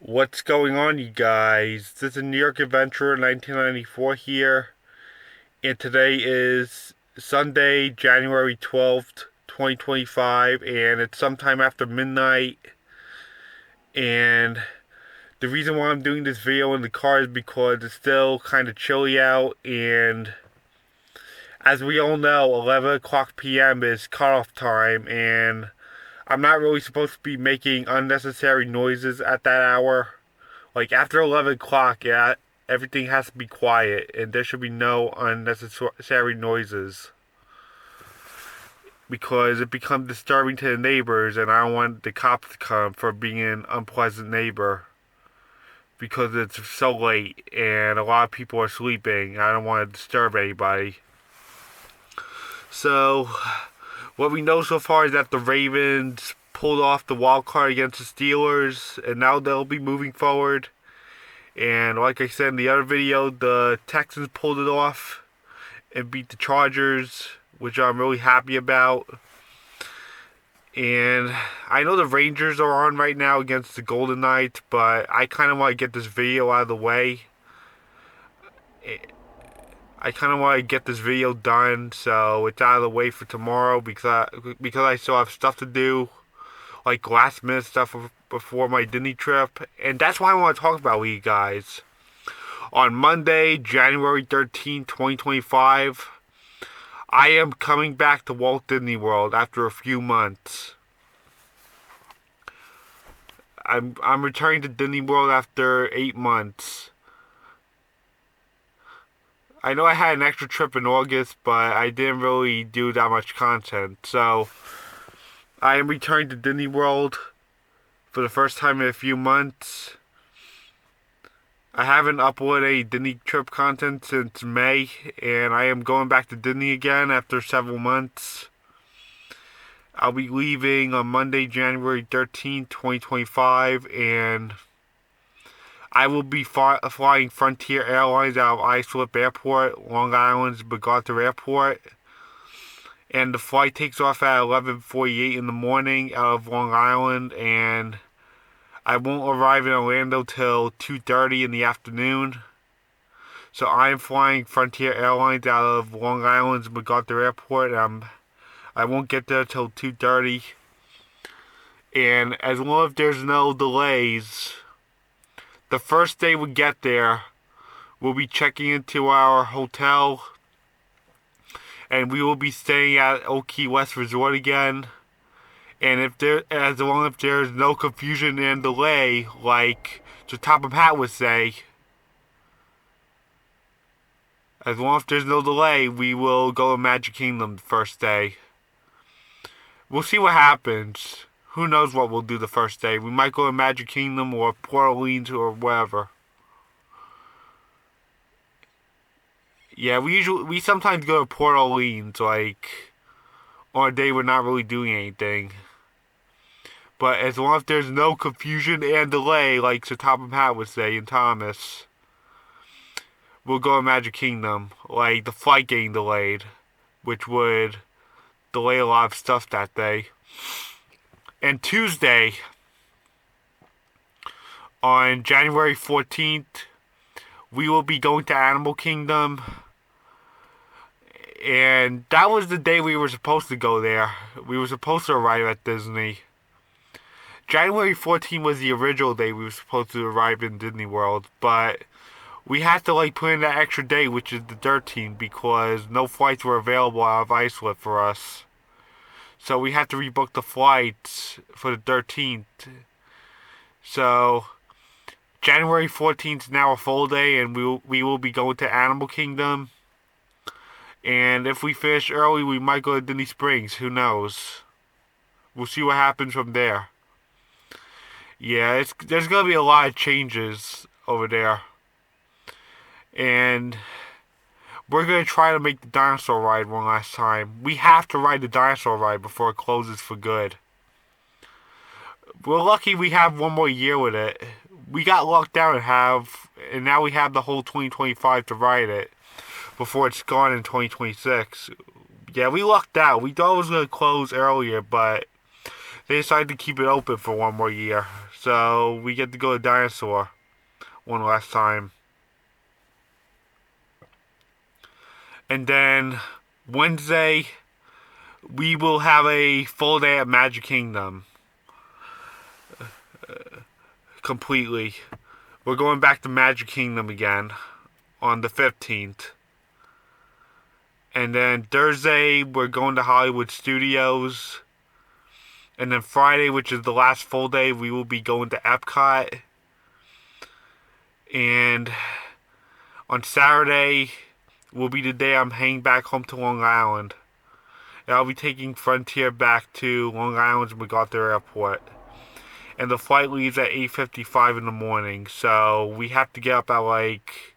What's going on, you guys? This is New York Adventurer 1994 here, and today is Sunday, January 12th, 2025, and it's sometime after midnight. And the reason why I'm doing this video in the car is because it's still kind of chilly out, and as we all know, 11 o'clock p.m. is cutoff time, and I'm not really supposed to be making unnecessary noises at that hour. Like after 11 o'clock, yeah, everything has to be quiet and there should be no unnecessary noises because it becomes disturbing to the neighbors, and I don't want the cops to come for being an unpleasant neighbor because it's so late and a lot of people are sleeping. I don't want to disturb anybody. So, what we know so far is that the Ravens pulled off the wild card against the Steelers, and now they'll be moving forward. And like I said in the other video, the Texans pulled it off and beat the Chargers, which I'm really happy about. And I know the Rangers are on right now against the Golden Knights, but I kind of want to get this video out of the way. I kind of want to get this video done so it's out of the way for tomorrow because I still have stuff to do, like last minute stuff before my Disney trip. And that's why I want to talk about with you guys. On Monday, January 13th, 2025, I am coming back to Walt Disney World after a few months. I'm returning to Disney World after 8 months. I know I had an extra trip in August, but I didn't really do that much content. So, I am returning to Disney World for the first time in a few months. I haven't uploaded any Disney trip content since May, and I am going back to Disney again after several months. I'll be leaving on Monday, January 13th, 2025, and I will be flying Frontier Airlines out of Islip Airport, Long Island's MacArthur Airport. And the flight takes off at 11:48 in the morning out of Long Island, and I won't arrive in Orlando till 2:30 in the afternoon. So I am flying Frontier Airlines out of Long Island's MacArthur Airport, and I won't get there till 2:30. And as long as there's no delays, the first day we get there, we'll be checking into our hotel, and we will be staying at Old Key West Resort again. And as long as there's no confusion and delay, like the Top of Hat would say, as long as there's no delay, we will go to Magic Kingdom the first day. We'll see what happens. Who knows what we'll do the first day. We might go to Magic Kingdom or Port Orleans or wherever. Yeah, we sometimes go to Port Orleans, like, on a day we're not really doing anything. But as long as there's no confusion and delay, like Sir Topham Hatt would say in Thomas, we'll go to Magic Kingdom. Like the flight getting delayed, which would delay a lot of stuff that day. And Tuesday, on January 14th, we will be going to Animal Kingdom. And that was the day we were supposed to go there. We were supposed to arrive at Disney. January 14th was the original day we were supposed to arrive in Disney World, but we had to put in that extra day, which is the 13th, because no flights were available out of Islip for us. So we had to rebook the flights for the 13th. So January 14th is now a full day, and we will be going to Animal Kingdom. And if we finish early, we might go to Disney Springs. Who knows? We'll see what happens from there. Yeah, there's going to be a lot of changes over there. And we're going to try to make the dinosaur ride one last time. We have to ride the dinosaur ride before it closes for good. We're lucky we have one more year with it. We got locked down and now we have the whole 2025 to ride it before it's gone in 2026. Yeah, we lucked out. We thought it was going to close earlier, but they decided to keep it open for one more year. So we get to go to Dinosaur one last time. And then Wednesday, we will have a full day at Magic Kingdom. Completely. We're going back to Magic Kingdom again on the 15th. And then Thursday, we're going to Hollywood Studios. And then Friday, which is the last full day, we will be going to Epcot. And on Saturday will be the day I'm heading back home to Long Island. And I'll be taking Frontier back to Long Island's MacArthur Airport. And the flight leaves at 8:55 in the morning. So we have to get up at like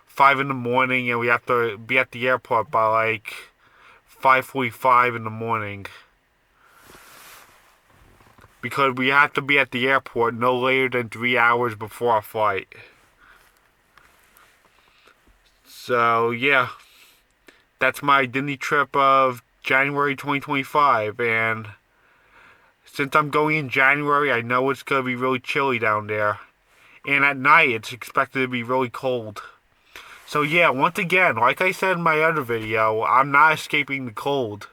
5 in the morning, and we have to be at the airport by like 5:45 in the morning. Because we have to be at the airport no later than 3 hours before our flight. So yeah, that's my Disney trip of January 2025. And since I'm going in January, I know it's going to be really chilly down there. And at night, it's expected to be really cold. So yeah, once again, like I said in my other video, I'm not escaping the cold.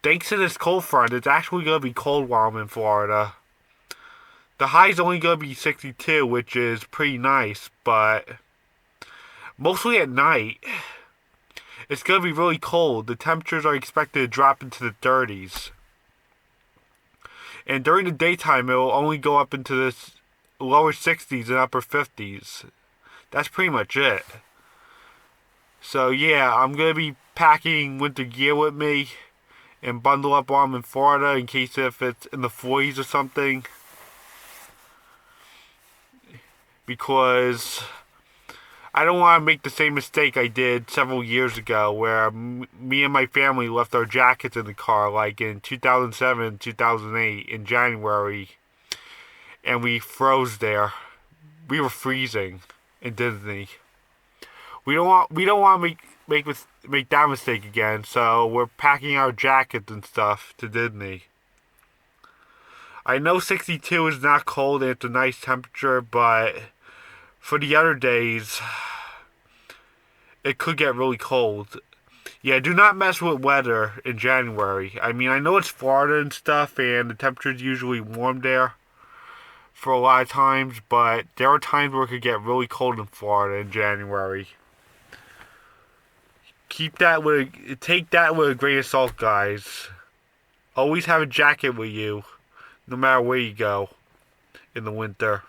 Thanks to this cold front, it's actually going to be cold while I'm in Florida. The high's only going to be 62, which is pretty nice, but mostly at night, it's going to be really cold. The temperatures are expected to drop into the 30s. And during the daytime, it will only go up into the lower 60s and upper 50s. That's pretty much it. So yeah, I'm going to be packing winter gear with me and bundle up while I'm in Florida in case if it's in the 40s or something. Because I don't want to make the same mistake I did several years ago where me and my family left our jackets in the car like in 2007, 2008 in January, and we froze there. We were freezing in Disney. We don't want to make that mistake again, so we're packing our jackets and stuff to Disney. I know 62 is not cold and it's a nice temperature, but for the other days, it could get really cold. Yeah, do not mess with weather in January. I mean, I know it's Florida and stuff, and the temperature's usually warm there for a lot of times, but there are times where it could get really cold in Florida in January. Take that with a grain of salt, guys. Always have a jacket with you, no matter where you go in the winter.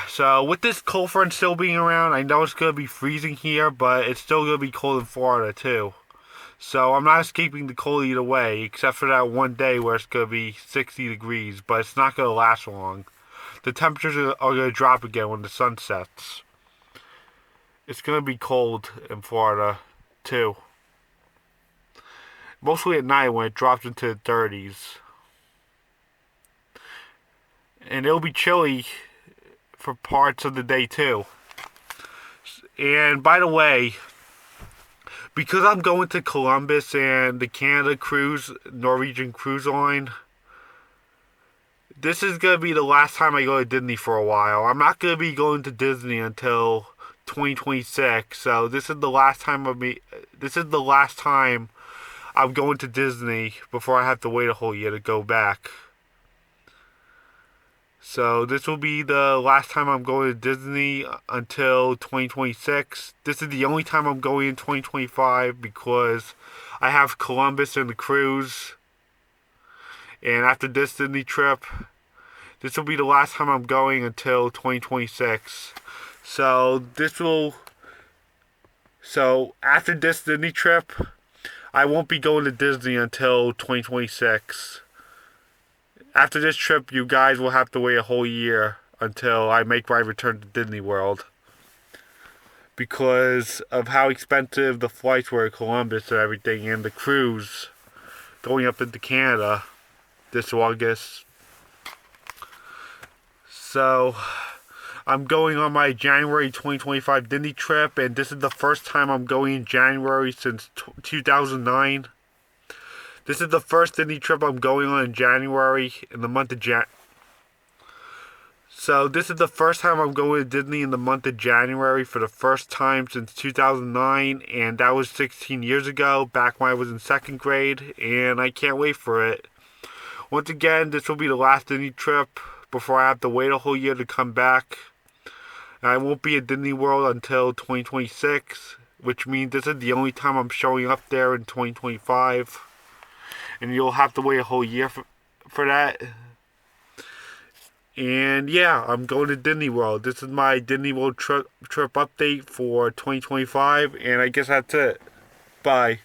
So with this cold front still being around, I know it's going to be freezing here, but it's still going to be cold in Florida too. So I'm not escaping the cold either way, except for that one day where it's going to be 60 degrees, but it's not going to last long. The temperatures are going to drop again when the sun sets. It's going to be cold in Florida too. Mostly at night when it drops into the 30s. And it'll be chilly for parts of the day too. And by the way, because I'm going to Columbus and the Canada cruise, Norwegian cruise line, this is going to be the last time I go to Disney for a while. I'm not going to be going to Disney until 2026. So this is the last time I'm going to Disney before I have to wait a whole year to go back. So this will be the last time I'm going to Disney until 2026. This is the only time I'm going in 2025 because I have Columbus and the cruise. And after this Disney trip, this will be the last time I'm going until 2026. So after this Disney trip, I won't be going to Disney until 2026. After this trip, you guys will have to wait a whole year until I make my return to Disney World. Because of how expensive the flights were at Columbus and everything, and the cruise going up into Canada this August. So, I'm going on my January 2025 Disney trip, and this is the first time I'm going in January since 2009. This is the first Disney trip I'm going on in January, in the month of So this is the first time I'm going to Disney in the month of January for the first time since 2009, and that was 16 years ago, back when I was in second grade, and I can't wait for it. Once again, this will be the last Disney trip before I have to wait a whole year to come back. And I won't be at Disney World until 2026, which means this is the only time I'm showing up there in 2025. And you'll have to wait a whole year for that. And yeah, I'm going to Disney World. This is my Disney World trip update for 2025, and I guess that's it. Bye.